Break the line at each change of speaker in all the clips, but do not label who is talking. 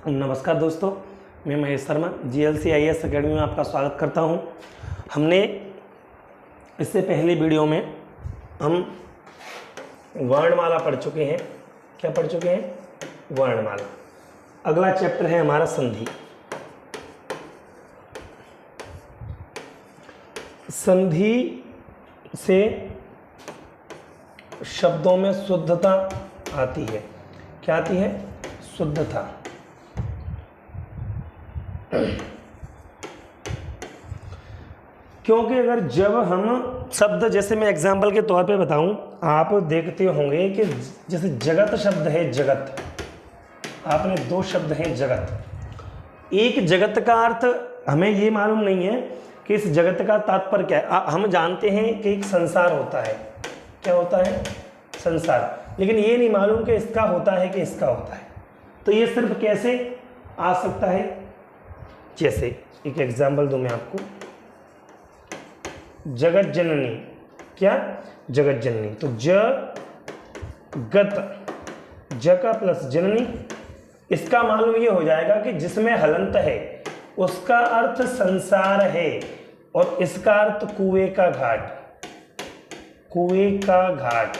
नमस्कार दोस्तों, मैं महेश शर्मा GLCIS अकेडमी में आपका स्वागत करता हूं। हमने इससे पहले वीडियो में हम वर्णमाला पढ़ चुके हैं। क्या पढ़ चुके हैं? वर्णमाला। अगला चैप्टर है हमारा संधि। संधि से शब्दों में शुद्धता आती है। क्या आती है? शुद्धता। क्योंकि अगर जब हम शब्द, जैसे मैं एग्जाम्पल के तौर पे बताऊं, आप देखते होंगे कि जैसे जगत शब्द है, जगत, आपने दो शब्द हैं जगत। एक जगत का अर्थ हमें ये मालूम नहीं है कि इस जगत का तात्पर्य क्या है। हम जानते हैं कि एक संसार होता है। क्या होता है? संसार। लेकिन ये नहीं मालूम कि इसका होता है कि इसका होता है। तो ये सिर्फ कैसे आ सकता है? जैसे एक एग्जाम्पल दूं मैं आपको, जगत जननी। क्या? जगत जननी। तो जगत, ज का प्लस जननी, इसका मालूम ये हो जाएगा कि जिसमें हलंत है उसका अर्थ संसार है और इसका अर्थ कुएं का घाट। कुएं का घाट।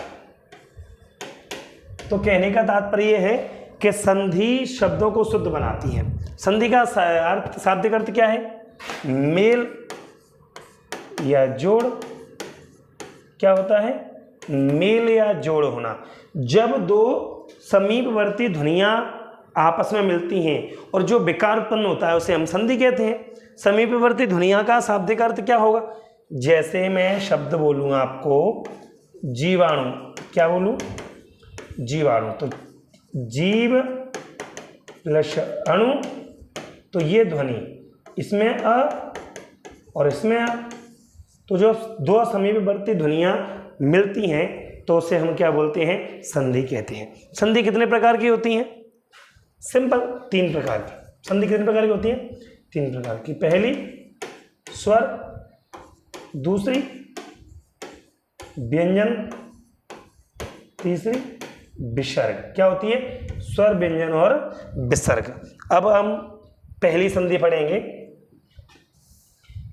तो कहने का तात्पर्य है कि संधि शब्दों को शुद्ध बनाती है। संधि का अर्थ, शाब्दिक अर्थ क्या है? मेल या जोड़। क्या होता है? मेल या जोड़ होना। जब दो समीपवर्ती ध्वनियां आपस में मिलती हैं और जो विकार उत्पन्न होता है उसे हम संधि कहते हैं। समीपवर्ती ध्वनियां का शाब्दिक अर्थ क्या होगा? जैसे मैं शब्द बोलूँ आपको, जीवाणु। क्या बोलूँ? जीवाणु। तो जीव प्लस अणु, तो ये ध्वनि, इसमें अ और इसमें अ, तो जो दो समीपवर्ती ध्वनियां मिलती हैं तो उसे हम क्या बोलते हैं? संधि कहते हैं। संधि कितने प्रकार की होती हैं? सिंपल, तीन प्रकार की। संधि कितने प्रकार की होती है? तीन प्रकार की। पहली स्वर, दूसरी व्यंजन, तीसरी विसर्ग। क्या होती है? स्वर, व्यंजन और विसर्ग। अब हम पहली संधि पढ़ेंगे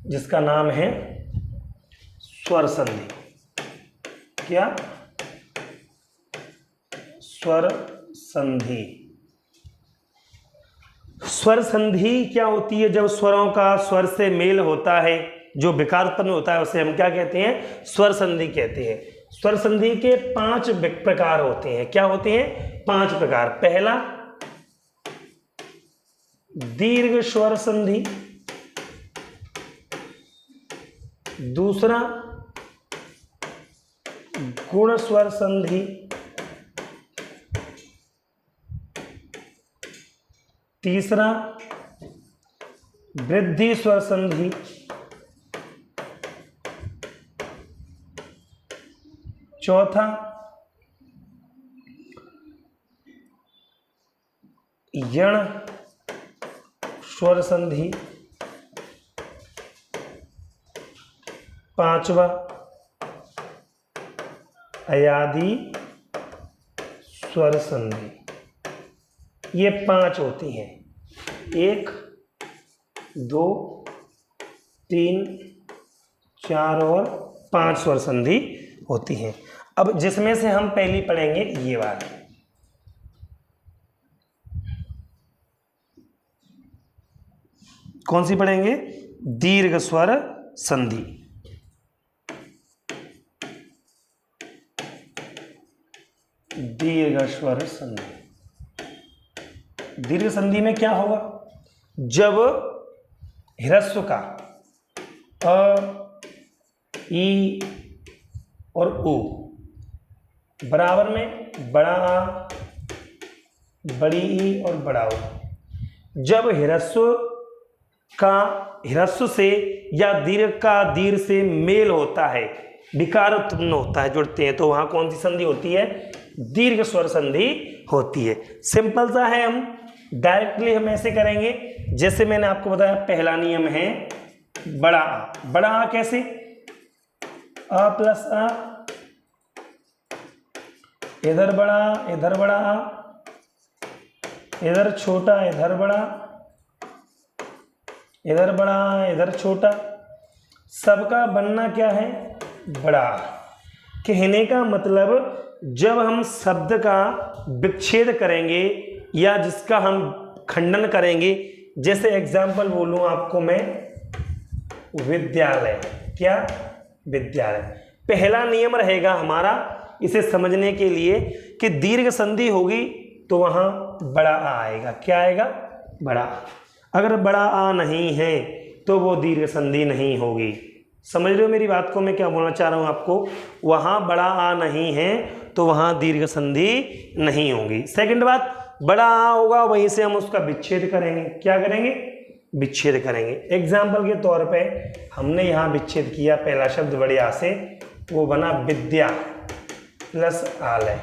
जिसका नाम है स्वर संधि। क्या? स्वर संधि। स्वर संधि क्या होती है? जब स्वरों का स्वर से मेल होता है, जो विकार उत्पन्न होता है उसे हम क्या कहते हैं? स्वर संधि कहते हैं। स्वर संधि के 5 प्रकार होते हैं। क्या होते हैं? 5 प्रकार। पहला दीर्घ स्वर संधि, दूसरा गुण स्वर संधि, तीसरा वृद्धि स्वर संधि, चौथा यण स्वर संधि, पांचवा अयादि स्वर संधि। ये 5 होती हैं। 1, 2, 3, 4 और 5 स्वर संधि होती हैं। अब जिसमें से हम पहली पढ़ेंगे ये वाली। कौन सी पढ़ेंगे? दीर्घ स्वर संधि। दीर्घ स्वर संधि। दीर्घ संधि में क्या होगा? जब ह्रस्व का अ, ई और उ बराबर में बड़ा आ, बड़ी ई और बड़ा उ, जब ह्रस्व से या दीर्घ का दीर्घ से मेल होता है, विकार उत्पन्न होता है, जुड़ते हैं, तो वहां कौन सी संधि होती है? दीर्घ स्वर संधि होती है। सिंपल सा है, हम डायरेक्टली हम ऐसे करेंगे जैसे मैंने आपको बताया। पहला नियम है बड़ा आ। बड़ा आ कैसे? अ प्लस आ, इधर बड़ा आ, इधर छोटा इधर बड़ा, इधर बड़ा इधर छोटा, सबका बनना क्या है, बड़ा। कहने का मतलब जब हम शब्द का विच्छेद करेंगे या जिसका हम खंडन करेंगे, जैसे एग्जाम्पल बोलूं आपको मैं, विद्यालय, क्या, विद्यालय। पहला नियम रहेगा हमारा इसे समझने के लिए कि दीर्घ संधि होगी तो वहां बड़ा आ आएगा। क्या आएगा, बड़ा। अगर बड़ा आ नहीं है तो वो दीर्घ संधि नहीं होगी। समझ रहे हो मेरी बात को, मैं क्या बोलना चाह रहा हूं आपको, वहां बड़ा आ नहीं है तो वहां दीर्घ संधि नहीं होगी। सेकंड बात, बड़ा आ होगा वहीं से हम उसका विच्छेद करेंगे। क्या करेंगे, विच्छेद करेंगे। एग्जाम्पल के तौर पे हमने यहाँ विच्छेद किया, पहला शब्द बड़े आ से, वो बना विद्या प्लस आलय।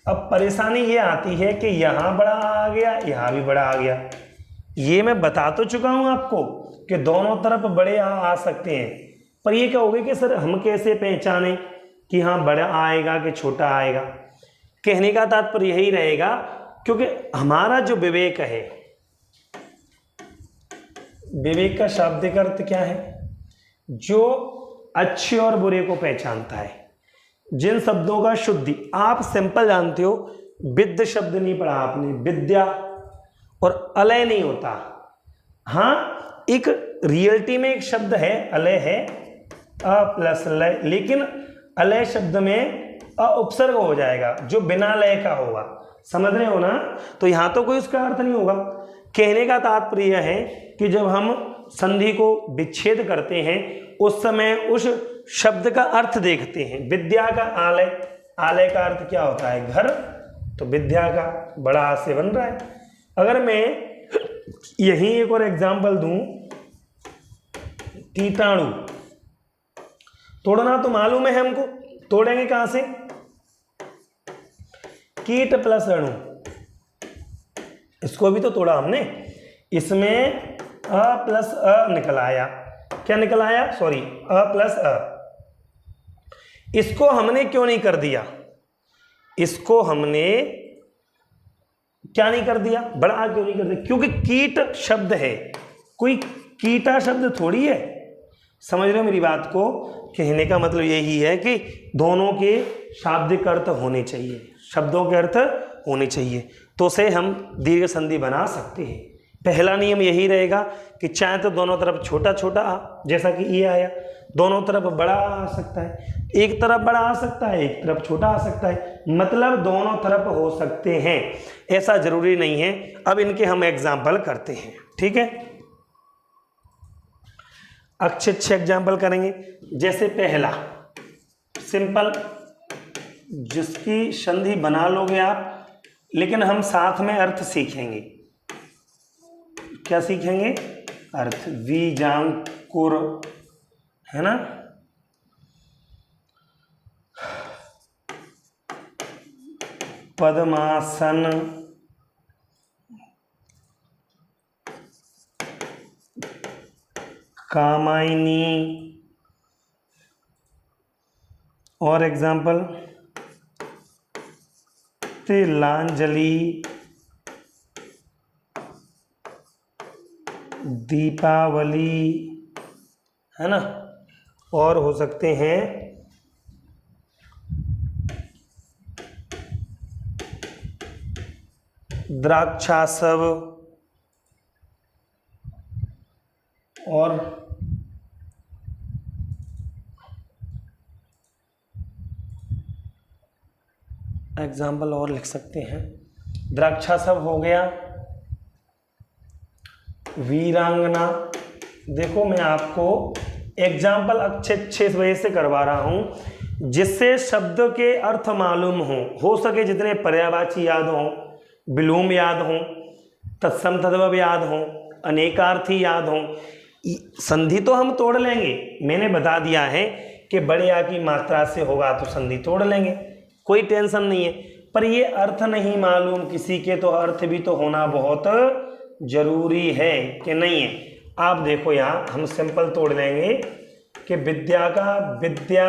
अब परेशानी ये आती है कि यहाँ बड़ा आ गया, यहाँ भी बड़ा आ गया। ये मैं बता तो चुका हूँ आपको कि दोनों तरफ बड़े आ सकते हैं, पर ये कहोगे कि सर हम कैसे पहचानें कि हाँ बड़ा आएगा कि छोटा आएगा। कहने का तात्पर्य यही रहेगा, क्योंकि हमारा जो विवेक है, विवेक का शाब्दिक अर्थ क्या है, जो अच्छे और बुरे को पहचानता है। जिन शब्दों का शुद्धि, आप सिंपल जानते हो, विद्य शब्द नहीं पढ़ा आपने, विद्या और अलय नहीं होता। हाँ, एक रियलिटी में एक शब्द है, अलय है, अ प्लस लय, लेकिन अलय शब्द में अ उपसर्ग हो जाएगा जो बिना लय का होगा। समझ रहे हो ना, तो यहां तो कोई उसका अर्थ नहीं होगा। कहने का तात्पर्य है कि जब हम संधि को विच्छेद करते हैं उस समय उस शब्द का अर्थ देखते हैं। विद्या का आलय, आलय का अर्थ क्या होता है, घर, तो विद्या का बड़ा आ से बन रहा है। अगर मैं यही एक और एग्जाम्पल दूं, कीटाणु तोड़ना तो मालूम है हमको, तोड़ेंगे कहां से, कीट प्लस अणु, इसको भी तो तोड़ा हमने, इसमें अ प्लस अ निकल आया। क्या निकल आया, सॉरी, अ प्लस अ। इसको हमने क्यों नहीं कर दिया, इसको हमने क्या नहीं कर दिया, बड़ा आ क्यों नहीं कर दिया, क्योंकि कीट शब्द है, कोई कीटा शब्द थोड़ी है। समझ रहे हो मेरी बात को, कहने का मतलब यही है कि दोनों के शाब्दिक अर्थ होने चाहिए, शब्दों के अर्थ होने चाहिए, तो से हम दीर्घ संधि बना सकते हैं। पहला नियम यही रहेगा कि चाहे तो दोनों तरफ छोटा छोटा आ, जैसा कि ये आया, दोनों तरफ बड़ा आ सकता है, एक तरफ बड़ा आ सकता है, एक तरफ छोटा आ सकता है, मतलब दोनों तरफ हो सकते हैं, ऐसा जरूरी नहीं है। अब इनके हम एग्जाम्पल करते हैं, ठीक है, अच्छे एग्जाम्पल करेंगे। जैसे पहला सिंपल, जिसकी संधि बना लोगे आप, लेकिन हम साथ में अर्थ सीखेंगे। क्या सीखेंगे, अर्थ, वीजांकुर, है ना, पद्मासन, कामायनी, और एग्जाम्पल तिलांजलि, दीपावली, है ना, और हो सकते हैं द्राक्षासव, और एग्जाम्पल और लिख सकते हैं, द्राक्षासव हो गया, वीरांगना। देखो मैं आपको एग्जाम्पल अच्छे वजह से करवा रहा हूं जिससे शब्द के अर्थ मालूम हो सके जितने पर्यायवाची याद हो, विलोम याद हो, तत्सम तद्भव याद हो, अनेकार्थी याद हो। संधि तो हम तोड़ लेंगे, मैंने बता दिया है कि बड़े आ की मात्रा से होगा तो संधि तोड़ लेंगे, कोई टेंशन नहीं है। पर ये अर्थ नहीं मालूम किसी के, तो अर्थ भी तो होना बहुत जरूरी है कि नहीं है। आप देखो यहाँ हम सिंपल तोड़ लेंगे कि विद्या का विद्या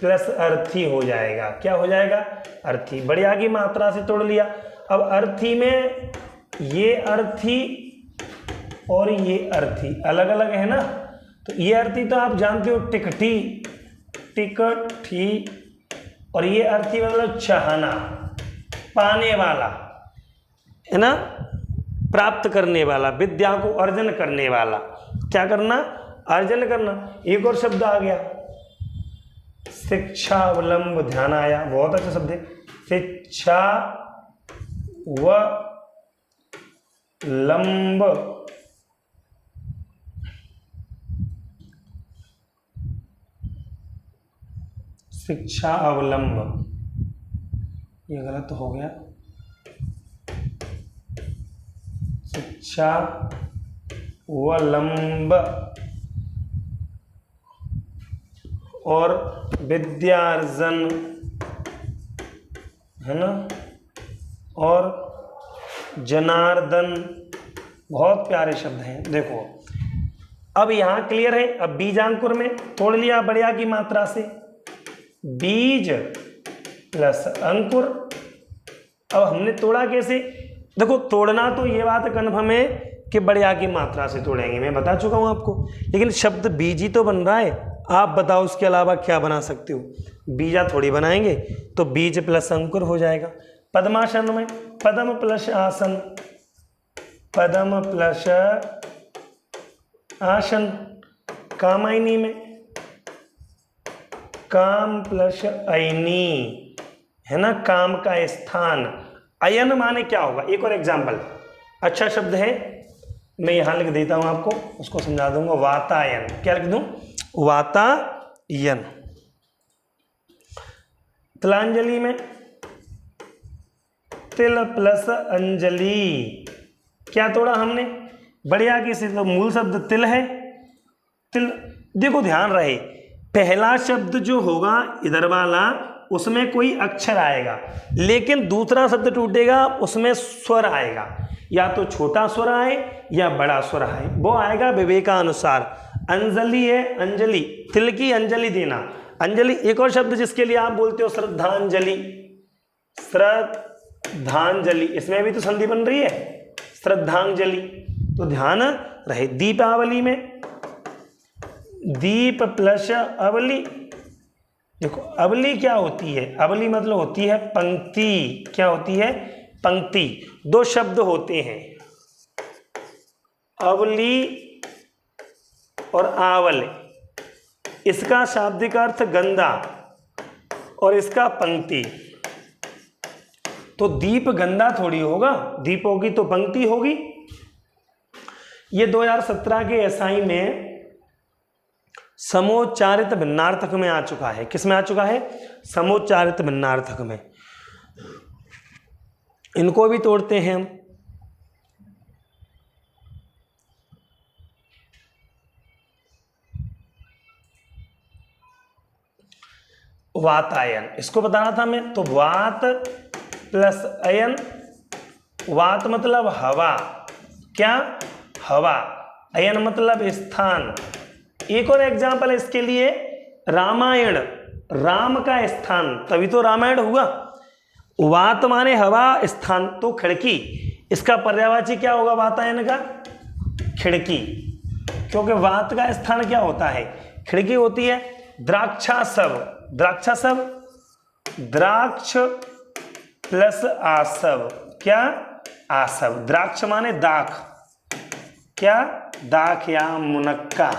प्लस अर्थी हो जाएगा। क्या हो जाएगा, अर्थी। बड़े आ की मात्रा से तोड़ लिया। अब अर्थी में ये अर्थी और ये अर्थी अलग अलग है ना, तो ये अर्थी तो आप जानते हो टिकठी, टिकठी, और ये अर्थी मतलब चाहना, पाने वाला है ना, प्राप्त करने वाला, विद्या को अर्जन करने वाला। क्या करना? अर्जन करना। एक और शब्द आ गया, शिक्षा अवलंब, ध्यान आया, बहुत अच्छा शब्द है। शिक्षा व लंब, शिक्षा अवलंब, ये गलत हो गया, शिक्षा व लंब और विद्यार्जन है ना, और जनार्दन, बहुत प्यारे शब्द हैं। देखो अब यहाँ क्लियर है। अब बीजांकुर में तोड़ लिया बढ़िया की मात्रा से, बीज प्लस अंकुर। अब हमने तोड़ा कैसे? देखो तोड़ना तो ये बात कन्फर्म है कि बढ़िया की मात्रा से तोड़ेंगे, मैं बता चुका हूं आपको, लेकिन शब्द बीज ही तो बन रहा है। आप बताओ उसके अलावा क्या बना सकते हो? बीजा थोड़ी बनाएंगे, तो बीज प्लस अंकुर हो जाएगा। पद्मासन में पद्म प्लस आसन, पद्म प्लस आसन। कामायनी में काम प्लस अयनी है ना, काम का स्थान। अयन माने क्या होगा? एक और एग्जाम्पल, अच्छा शब्द है, मैं यहां लिख देता हूं आपको, उसको समझा दूंगा। वातायन, क्या लिख दूं? वातायन। तिलांजलि में तिल प्लस अंजलि, क्या तोड़ा हमने? बढ़िया की से, तो मूल शब्द तिल है, तिल। देखो ध्यान रहे, पहला शब्द जो होगा इधर वाला, उसमें कोई अक्षर आएगा, लेकिन दूसरा शब्द टूटेगा उसमें स्वर आएगा, या तो छोटा स्वर आए या बड़ा स्वर आए, वो आएगा विवेकानुसार। अंजलि है, अंजलि, तिल की अंजलि देना, अंजलि। एक और शब्द जिसके लिए आप बोलते हो श्रद्धांजलि, श्रद्धांजलि, इसमें भी तो संधि बन रही है, श्रद्धांजलि, तो ध्यान रहे। दीपावली में दीप प्लस अवली। देखो अवली क्या होती है? अवली मतलब होती है पंक्ति। क्या होती है? पंक्ति। दो शब्द होते हैं, अवली और आवल। इसका शाब्दिक अर्थ गंदा और इसका पंक्ति। तो दीप गंदा थोड़ी होगा, दीप होगी तो पंक्ति होगी। ये 2017 के एसआई में समोच्चारित भिन्नार्थक में आ चुका है। किस में आ चुका है? समोच्चारित भिन्नार्थक में। इनको भी तोड़ते हैं हम। वातायन, इसको बताना था मैं, तो वात प्लस अयन। वात मतलब हवा, क्या? हवा। अयन मतलब स्थान। एक और एग्जाम्पल इसके लिए, रामायण, राम का स्थान, तभी तो रामायण हुआ। वात माने हवा, स्थान तो खिड़की। इसका पर्यायवाची क्या होगा वातायन का? खिड़की, क्योंकि वात का स्थान क्या होता है? खिड़की होती है। द्राक्षासव, द्राक्षासव, द्राक्ष प्लस आसव, क्या? आसव। द्राक्ष माने दाख, क्या? दाख या मुनक्का,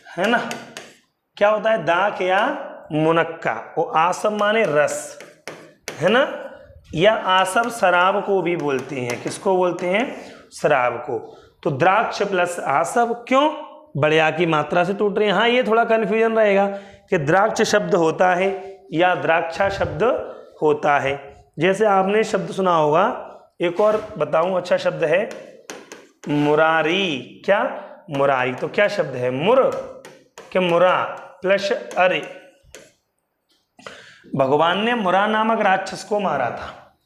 है ना, क्या होता है? दाख या मुनक्का। और आसव माने रस, है ना, या आसव शराब को भी बोलते हैं। किसको बोलते हैं? शराब को। तो द्राक्ष प्लस आसव, क्यों? बढ़िया की मात्रा से टूट रहे हैं। हाँ, ये थोड़ा कंफ्यूजन रहेगा कि द्राक्ष शब्द होता है या द्राक्षा शब्द होता है। जैसे आपने शब्द सुना होगा, एक और बताऊं, अच्छा शब्द है मुरारी। क्या? मुरारी। तो क्या शब्द है? मुर के मुरा प्लस अरे। भगवान ने मुरा नामक राक्षस को मारा था,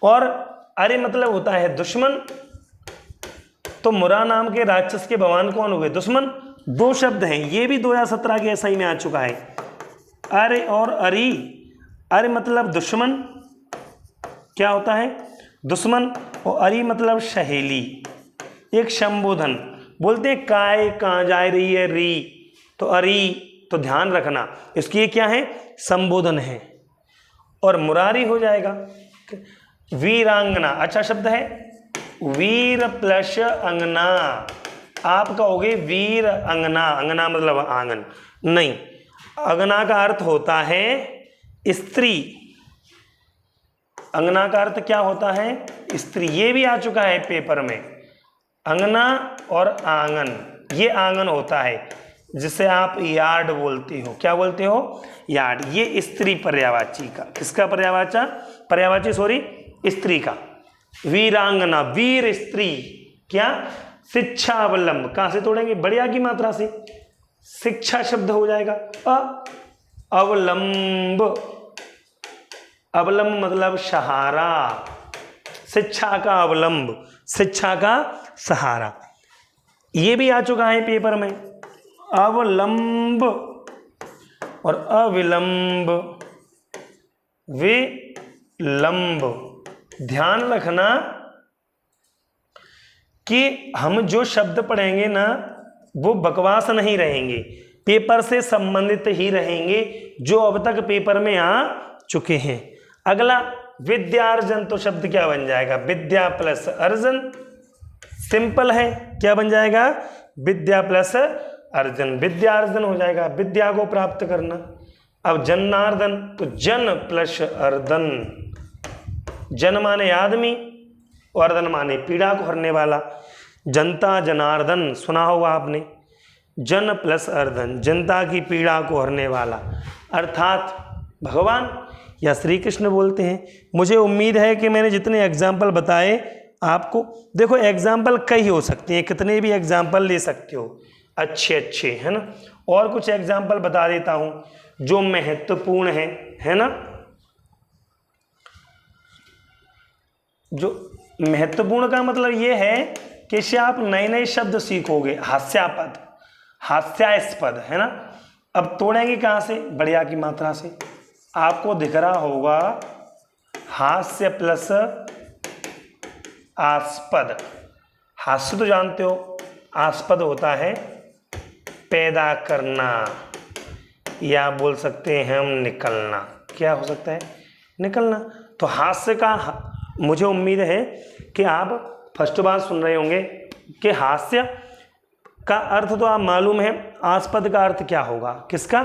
और अरे मतलब होता है दुश्मन। तो मुरा नाम के राक्षस के भगवान कौन हुए? दुश्मन। दो शब्द हैं, ये भी 2017 के एसआई में आ चुका है, अरे और अरी। अरे मतलब दुश्मन, क्या होता है? दुश्मन, और अरी मतलब सहेली, एक संबोधन। बोलते हैं काय कहाँ जा रही है री, तो अरी, तो ध्यान रखना इसकी ये क्या है, संबोधन है। और मुरारी हो जाएगा। वीरांगना अच्छा शब्द है, वीर प्लस अंगना, आप कहोगे वीर अंगना, अंगना मतलब आंगन, नहीं, अंगना का अर्थ होता है स्त्री। अंगना का अर्थ क्या होता है, स्त्री। ये भी आ चुका है पेपर में, अंगना और आंगन, ये आंगन होता है जिसे आप यार्ड बोलते हो। क्या बोलते हो, यार्ड। ये स्त्री पर्यायवाची का, किसका पर्यायवाची सॉरी, स्त्री का। वीरांगना, वीर स्त्री, क्या, शिक्षा अवलंब, कहां से तोड़ेंगे, बढ़िया की मात्रा से, शिक्षा शब्द हो जाएगा। अवलंब, अवलंब मतलब सहारा, शिक्षा का अवलंब, शिक्षा का सहारा। ये भी आ चुका है पेपर में, अवलंब और अविलंब, विलंब। ध्यान रखना कि हम जो शब्द पढ़ेंगे ना वो बकवास नहीं रहेंगे, पेपर से संबंधित ही रहेंगे जो अब तक पेपर में आ चुके हैं। अगला विद्यार्जन, तो शब्द क्या बन जाएगा, विद्या प्लस अर्जन, सिंपल है, क्या बन जाएगा, विद्या प्लस अर्जन, विद्यार्जन हो जाएगा, विद्या को प्राप्त करना। अब जनार्दन, तो जन प्लस अर्दन, जन माने आदमी, अर्दन माने पीड़ा को हरने वाला। जनता जनार्दन सुना होगा आपने, जन प्लस अर्दन, जनता की पीड़ा को हरने वाला, अर्थात भगवान या श्री कृष्ण बोलते हैं। मुझे उम्मीद है कि मैंने जितने एग्जाम्पल बताए आपको, देखो एग्जाम्पल कई हो सकते हैं, कितने भी एग्जाम्पल ले सकते हो, अच्छे अच्छे, है ना। और कुछ एग्जाम्पल बता देता हूं जो महत्वपूर्ण है ना। जो महत्वपूर्ण का मतलब ये है कि इससे आप नए नए शब्द सीखोगे। हास्यापद, हास्यास्पद, है ना। अब तोड़ेंगे कहाँ से, बढ़िया की मात्रा से। आपको दिख रहा होगा हास्य प्लस आस्पद, हास्य तो जानते हो, आस्पद होता है पैदा करना, या बोल सकते हैं हम निकलना। क्या हो सकता है, निकलना। तो हास्य का, मुझे उम्मीद है कि आप फर्स्ट बार सुन रहे होंगे कि हास्य का अर्थ तो आप मालूम है, आस्पद का अर्थ क्या होगा, किसका,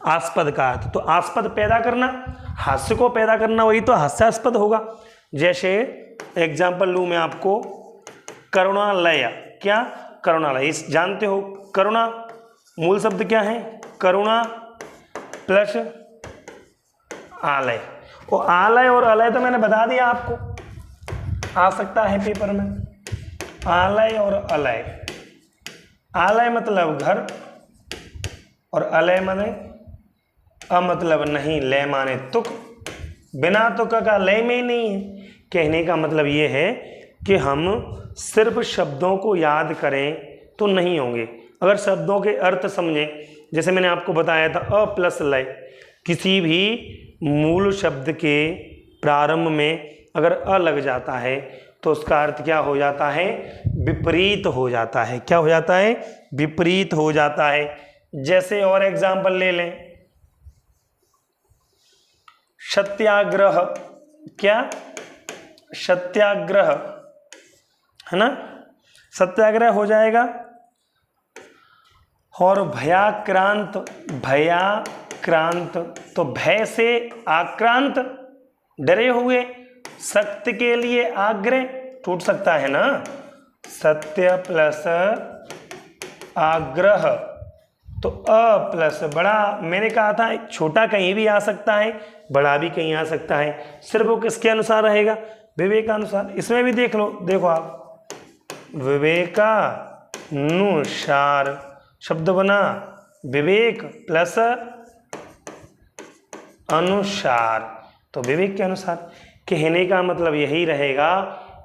आस्पद का अर्थ। तो आस्पद पैदा करना, हास्य को पैदा करना, वही तो हास्यास्पद होगा। जैसे एग्जाम्पल लूँ मैं आपको, करुणालय, क्या, करुणालय, इस जानते हो, करुणा मूल शब्द क्या है, करुणा प्लस आलय। वो आलय और अलय तो मैंने बता दिया आपको, आ सकता है पेपर में, आलय और अलय। आलय मतलब घर और अलय माने मतलब नहीं, लय माने तुक, बिना तुक का लय में ही नहीं है। कहने का मतलब ये है कि हम सिर्फ शब्दों को याद करें तो नहीं होंगे, अगर शब्दों के अर्थ समझें। जैसे मैंने आपको बताया था अ प्लस लय, किसी भी मूल शब्द के प्रारंभ में अगर अ लग जाता है तो उसका अर्थ क्या हो जाता है, विपरीत हो जाता है। क्या हो जाता है, विपरीत हो जाता है। जैसे और एग्जाम्पल ले लें, सत्याग्रह, क्या, सत्याग्रह, है ना, सत्याग्रह हो जाएगा। और भयाक्रांत, भयाक्रांत, तो भय से आक्रांत, डरे हुए, सत्य के लिए आग्रह, टूट सकता है ना, सत्य प्लस आग्रह, तो अ प्लस बड़ा, मैंने कहा था छोटा कहीं भी आ सकता है, बड़ा भी कहीं आ सकता है, सिर्फ वो किसके अनुसार रहेगा, विवेकानुसार। इसमें भी देख लो, देखो आप, विवेकानुसार शब्द बना, विवेक प्लस अनुसार, तो विवेक के अनुसार। कहने का मतलब यही रहेगा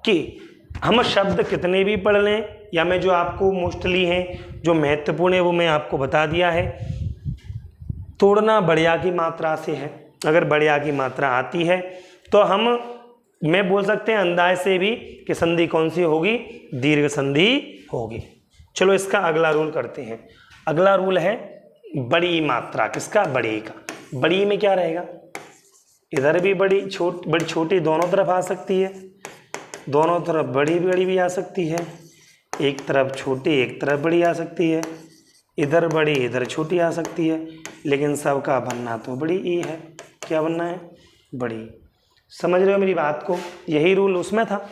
कि हम शब्द कितने भी पढ़ लें, या मैं जो आपको मोस्टली हैं जो महत्वपूर्ण है वो मैं आपको बता दिया है, तोड़ना बढ़िया की मात्रा से है। अगर बढ़िया की मात्रा आती है तो हम मैं बोल सकते हैं अंदाज से भी कि संधि कौन सी होगी, दीर्घ संधि होगी। चलो इसका अगला रूल करते हैं। अगला रूल है बड़ी मात्रा, किसका, बड़ी का। बड़ी में क्या रहेगा, इधर भी बड़ी छोटी दोनों तरफ आ सकती है, दोनों तरफ बड़ी बड़ी भी आ सकती है, एक तरफ छोटी एक तरफ बड़ी आ सकती है, इधर बड़ी इधर छोटी आ सकती है, लेकिन सबका बनना तो बड़ी ही है। क्या बनना है, बड़ी। समझ रहे हो मेरी बात को, यही रूल उसमें था।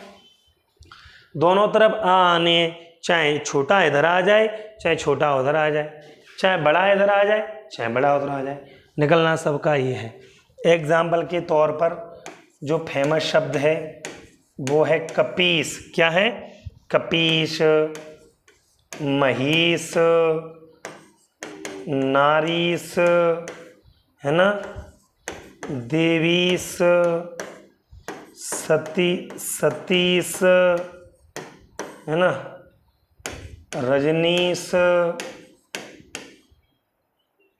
दोनों तरफ आने, चाहे छोटा इधर आ जाए चाहे छोटा उधर आ जाए, चाहे बड़ा इधर आ जाए चाहे बड़ा उधर आ जाए, निकलना सबका ये है। एग्जाम्पल के तौर पर जो फेमस शब्द है वो है कपीस। क्या है, कपीस, महिष, नारीस, है ना, देवीस, सतीश, है ना, रजनीश,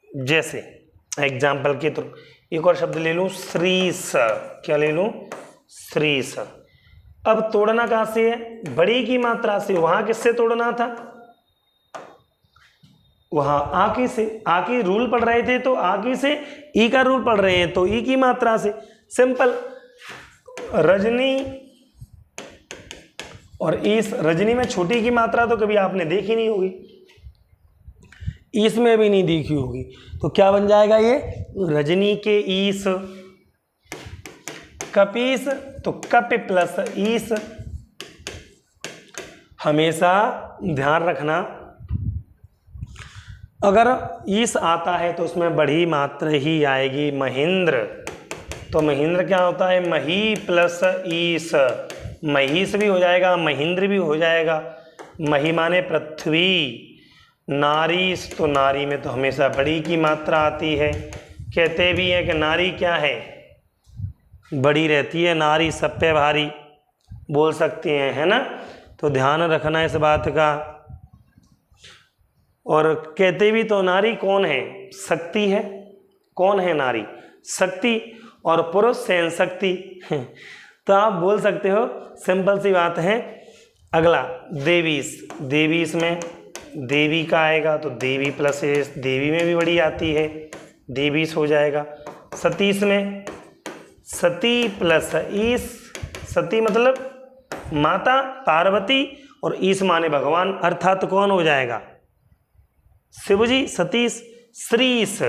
जैसे एग्जाम्पल के थ्रू। एक और शब्द ले लूं, श्रीस। क्या ले लूं, श्रीस। अब तोड़ना कहां से है, बड़ी की मात्रा से। वहां किससे तोड़ना था, वहां आकी से। आकी रूल पढ़ रहे थे तो आकी से, ई का रूल पढ़ रहे हैं तो ई की मात्रा से। सिंपल। रजनी और ईस, रजनी में छोटी की मात्रा तो कभी आपने देखी नहीं होगी, ईस में भी नहीं देखी होगी, तो क्या बन जाएगा ये, रजनी के ईस। कपीस तो कप प्लस ईस। हमेशा ध्यान रखना, अगर ईस आता है तो उसमें बड़ी मात्रा ही आएगी। महेंद्र, तो महेंद्र क्या होता है, मही प्लस ईस। महिष भी हो जाएगा, महेंद्र भी हो जाएगा। मही माने पृथ्वी। नारीस, तो नारी में तो हमेशा बड़ी की मात्रा आती है। कहते भी हैं कि नारी क्या है, बड़ी रहती है, नारी सब पे भारी, बोल सकते हैं, है ना। तो ध्यान रखना इस बात का। और कहते भी तो नारी कौन है, शक्ति है। कौन है नारी, शक्ति, और पुरुष सहन शक्ति। तो आप बोल सकते हो, सिंपल सी बात है। अगला देवीस। देवीस में देवी का आएगा तो देवी प्लस एस, देवी में भी बड़ी आती है, देवीस हो जाएगा। सतीश में सती प्लस ईस। सती मतलब माता पार्वती, और ईस माने भगवान, अर्थात कौन हो जाएगा, शिवजी। सतीश। श्रीस,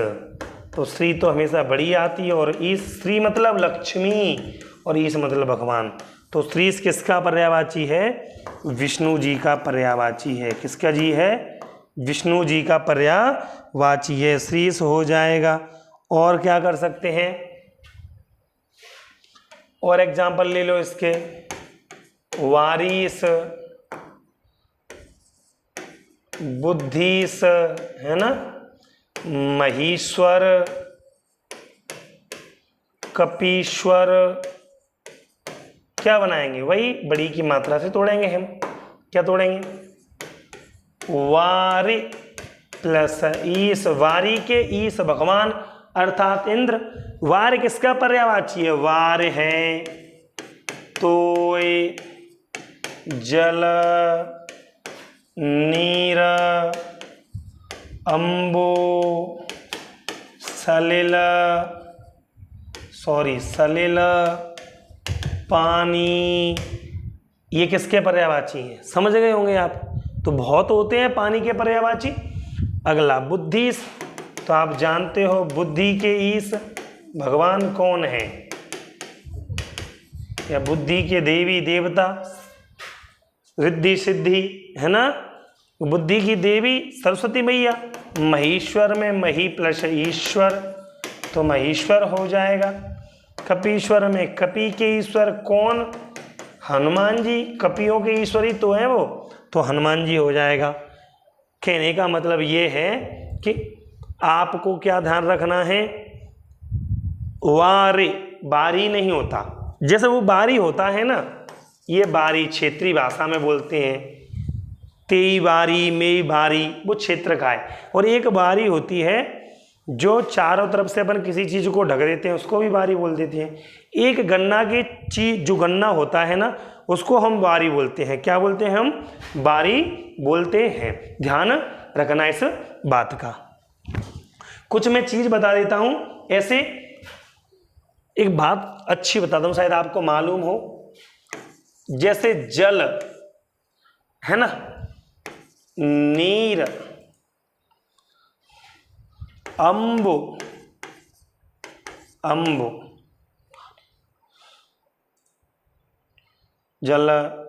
तो श्री तो हमेशा बड़ी आती है, और ईस, श्री मतलब लक्ष्मी और ईस मतलब भगवान। तो श्रीस किसका पर्यायवाची है, विष्णु जी का पर्यायवाची है। किसका जी है, विष्णु जी का पर्यायवाची है, श्रीस हो जाएगा। और क्या कर सकते हैं, और एग्जाम्पल ले लो इसके, वारिस, बुद्धिस, है ना, महीश्वर, कपीश्वर। क्या बनाएंगे, वही बड़ी की मात्रा से तोड़ेंगे हम। क्या तोड़ेंगे, वारी प्लस ईस। वारी के ईस भगवान अर्थात इंद्र। वार किसका पर्यायवाची है, वार है तो जल, नीर, अंबो, सलिल, सलिल, पानी। ये किसके पर्यायवाची हैं, समझ गए होंगे आप। तो बहुत होते हैं पानी के पर्यायवाची। अगला बुद्धि, तो आप जानते हो बुद्धि के ईश भगवान कौन है, या बुद्धि के देवी देवता, रिद्धि सिद्धि, है ना। बुद्धि की देवी सरस्वती मैया। महेश्वर में मही प्लस ईश्वर, तो महेश्वर हो जाएगा। कपीश्वर में कपी के ईश्वर कौन, हनुमान जी। कपियों के ईश्वरी तो है वो, तो हनुमान जी हो जाएगा। कहने का मतलब ये है कि आपको क्या ध्यान रखना है, वारे बारी नहीं होता। जैसे वो बारी होता है ना, ये बारी क्षेत्रीय भाषा में बोलते हैं, तेई बारी, मेई बारी, वो क्षेत्र का है। और एक बारी होती है जो चारों तरफ से अपन किसी चीज को ढक देते हैं उसको भी बारी बोल देते हैं। एक गन्ना की चीज, जो गन्ना होता है ना, उसको हम बारी बोलते हैं। क्या बोलते हैं? हम बारी बोलते हैं। ध्यान रखना इस बात का। कुछ मैं चीज बता देता हूं। ऐसे एक बात अच्छी बताता हूं, शायद आपको मालूम हो। जैसे जल है ना, नीर, अंबु, अंबु, जल,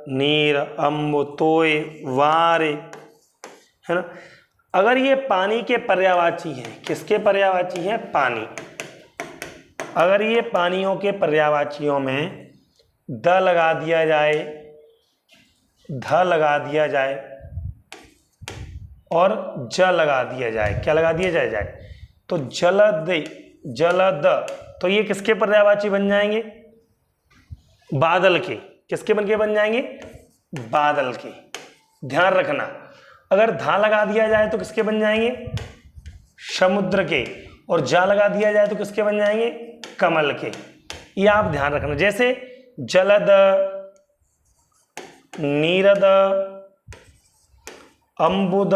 नीर, अंबु, तोय, वारे, है ना। अगर ये पानी के पर्यायवाची हैं, किसके पर्यायवाची हैं? पानी। अगर ये पानियों के पर्यायवाचियों में द लगा दिया जाए, ध लगा दिया जाए और ज लगा दिया जाए, क्या लगा दिया जाए? तो जलद, जलद, तो ये किसके पर्यायवाची बन जाएंगे? बादल के। किसके बन के बन जाएंगे? बादल के। ध्यान रखना। अगर धा लगा दिया जाए तो किसके बन जाएंगे? समुद्र के। और जा लगा दिया जाए तो किसके बन जाएंगे? कमल के। ये आप ध्यान रखना। जैसे जलद, नीरद, अंबुद,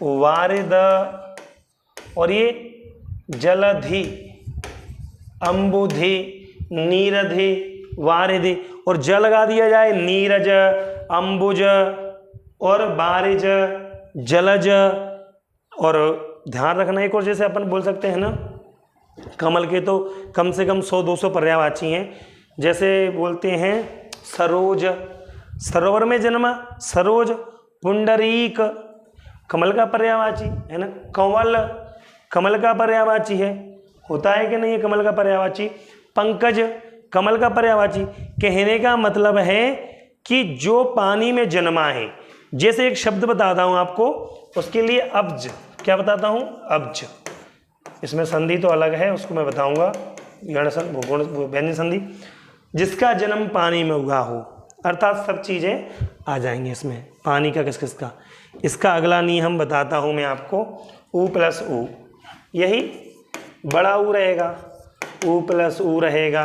वारिद, और ये जलधि, अंबुधि, नीरधि, वारिधि, और ज लगा दिया जाए नीरज, अंबुज और बारिज, जलज। और ध्यान रखना एक और, जैसे अपन बोल सकते हैं ना, कमल के तो कम से कम 100-200 पर्यायवाची हैं। जैसे बोलते हैं सरोज, सरोवर में जन्मा, सरोज। पुंडरीक, कमल का पर्यायवाची है ना। कंवल, कमल का पर्यायवाची है, होता है कि नहीं है कमल का पर्यायवाची। पंकज, कमल का पर्यायवाची। कहने का मतलब है कि जो पानी में जन्मा है। जैसे एक शब्द बताता हूं आपको, उसके लिए अब्ज, क्या बताता हूं? अब्ज। इसमें संधि तो अलग है, उसको मैं बताऊंगा, व्यंजन संधि। जिसका जन्म पानी में हुआ हो, अर्थात सब चीजें आ जाएंगी इसमें। पानी का किस किस का। इसका अगला नियम बताता हूं मैं आपको। उ प्लस उ, यही बड़ा ऊ रहेगा, उ प्लस ऊ रहेगा।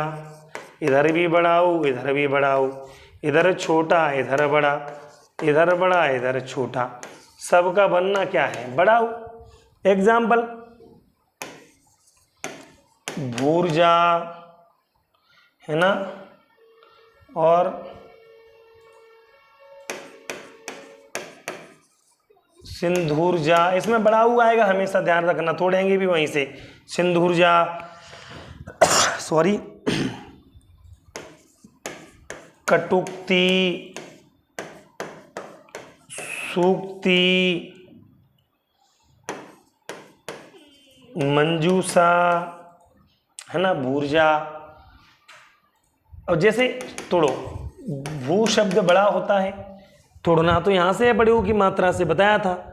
इधर भी बड़ा ऊ, इधर भी बड़ा ऊ, इधर छोटा, इधर बड़ा, इधर बड़ा, इधर छोटा। सबका बनना क्या है? बड़ा ऊ। एग्जाम्पल, भूरजा, है ना, और सिंधुरजा। इसमें बड़ा ऊ आएगा हमेशा, ध्यान रखना। तोड़ेंगे भी वहीं से। सिंधुरजा, सॉरी, कटुक्ति, सूक्ति, मंजूसा, है ना, भूरजा। और जैसे तोड़ो, भू शब्द बड़ा होता है, तोड़ना तो यहां से बड़े ऊ की मात्रा से बताया था।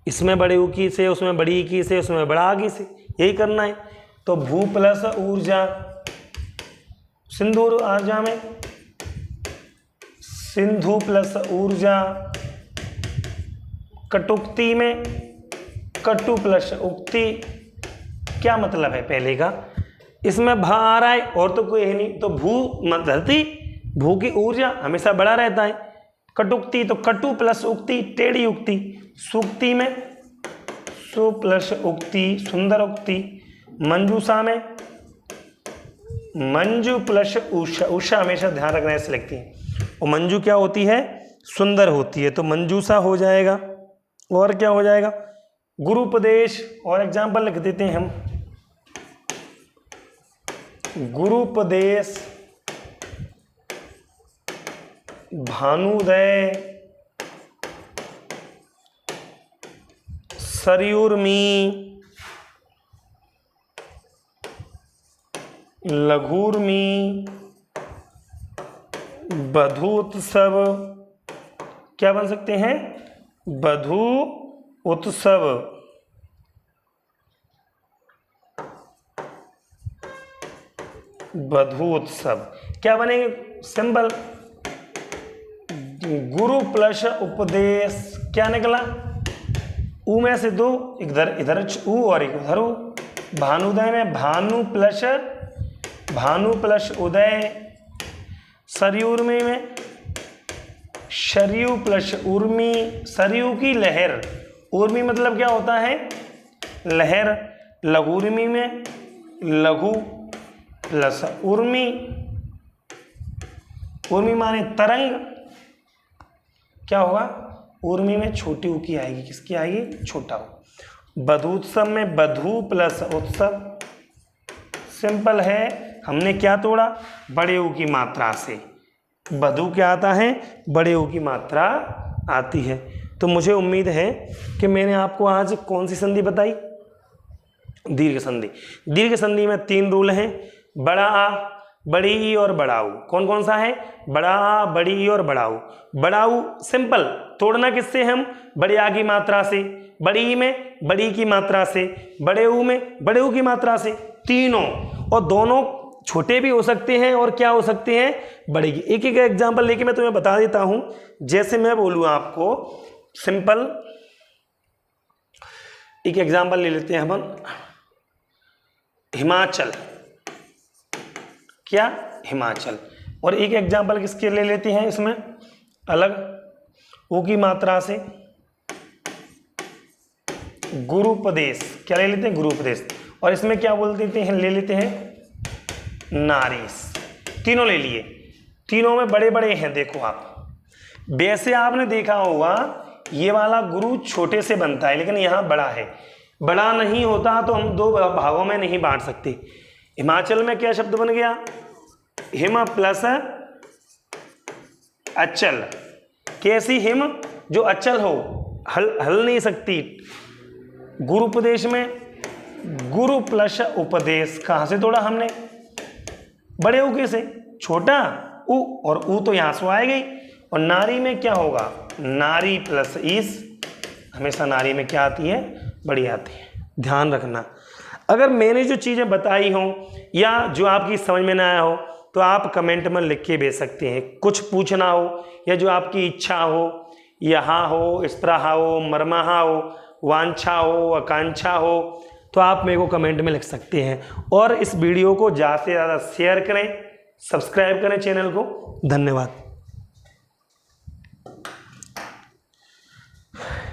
इसमें बड़े ऊ की से, उसमें बड़ी की से, उसमें बड़ा की से, यही करना है। तो भू प्लस ऊर्जा, सिंधु ऊर्जा में सिंधु प्लस ऊर्जा। कटुक्ति में कटु प्लस उक्ति। क्या मतलब है पहले का? इसमें भा आ रहा है और तो कोई है नहीं, तो भू धरती, भू की ऊर्जा हमेशा बड़ा रहता है। कटुक्ति तो कटु प्लस उक्ति, टेढ़ी उक्ति। सूक्ति में सु प्लस उक्ति, सुंदर उक्ति। मंजूषा में मंजू प्लस उषा, उषा हमेशा ध्यान रखना ऐसे लिखती है। और मंजू क्या होती है? सुंदर होती है, तो मंजूषा हो जाएगा। और क्या हो जाएगा? गुरुपदेश। और एग्जाम्पल लिख देते हैं हम। गुरुपदेश, भानुदय, सरयूर्मी, लघुर्मी, बधू उत्सव। क्या बन सकते हैं? बधू उत्सव। बधू उत्सव क्या बनेंगे? सिंबल। गुरु प्लस उपदेश, क्या निकला? ऊ में से 2, इधर इधर ऊ और एक उधर ऊ। भानुदय में भानु प्लस उदय। सरयूर्मी में शरयू प्लस उर्मी। सरयू की लहर, उर्मी मतलब क्या होता है? लहर। लघुर्मी में लघु प्लस उर्मी। उर्मी माने तरंग, क्या होगा? उर्मी में छोटी ऊ की आएगी, किसकी आएगी? छोटा ऊ। बधूत्सव में बधू प्लस उत्सव। सिंपल है, हमने क्या तोड़ा? बड़े ऊ की मात्रा से। बधू क्या आता है? बड़े ऊ की मात्रा आती है। तो मुझे उम्मीद है कि मैंने आपको आज कौन सी संधि बताई? दीर्घ संधि। दीर्घ संधि में 3 रूल हैं, बड़ा आ, बड़ी ई और बड़ा ऊ। कौन कौन सा है? बड़ा आ, बड़ी ई और बड़ा ऊ। बड़ा ऊ सिंपल, तोड़ना किससे? हम बड़े आ की मात्रा से, बड़ी ई में बड़ी की मात्रा से, बड़े ऊ में बड़े ऊ की मात्रा से, तीनों। और दोनों छोटे भी हो सकते हैं और क्या हो सकते हैं? बड़े की। एक एक एग्जाम्पल लेके मैं तुम्हें बता देता हूं। जैसे मैं बोलूँ आपको सिंपल एक एग्जाम्पल ले लेते हैं अपन। हिमाचल, क्या? हिमाचल। और एक एग्जाम्पल किसके ले लेते हैं इसमें? अलग ऊ की मात्रा से, गुरुपदेश। क्या ले लेते हैं? गुरुपदेश। और इसमें क्या बोल देते हैं? ले लेते हैं नारीस। तीनों ले लिए, तीनों में बड़े बड़े हैं। देखो आप, वैसे आपने देखा होगा ये वाला गुरु छोटे से बनता है, लेकिन यहाँ बड़ा है। बड़ा नहीं होता तो हम 2 भागों में नहीं बांट सकते। हिमाचल में क्या शब्द बन गया? हिम प्लस अचल। कैसी हिम? जो अचल हो, हल नहीं सकती। गुरुपदेश में गुरु प्लस उपदेश। कहाँ से तोड़ा हमने? बड़े ऊ के से, छोटा ऊ, और ऊ तो यहाँ से आएगी। और नारी में क्या होगा? नारी प्लस ईस। हमेशा नारी में क्या आती है? बड़ी आती है। ध्यान रखना, अगर मैंने जो चीज़ें बताई हों या जो आपकी समझ में ना आया हो तो आप कमेंट में लिख के भेज सकते हैं। कुछ पूछना हो या जो आपकी इच्छा हो, यहाँ हो, स्पृहा हो, मर्माहा हो, वांछा हो, आकांक्षा हो, तो आप मेरे को कमेंट में लिख सकते हैं। और इस वीडियो को ज़्यादा से ज़्यादा शेयर करें, सब्सक्राइब करें चैनल को। धन्यवाद।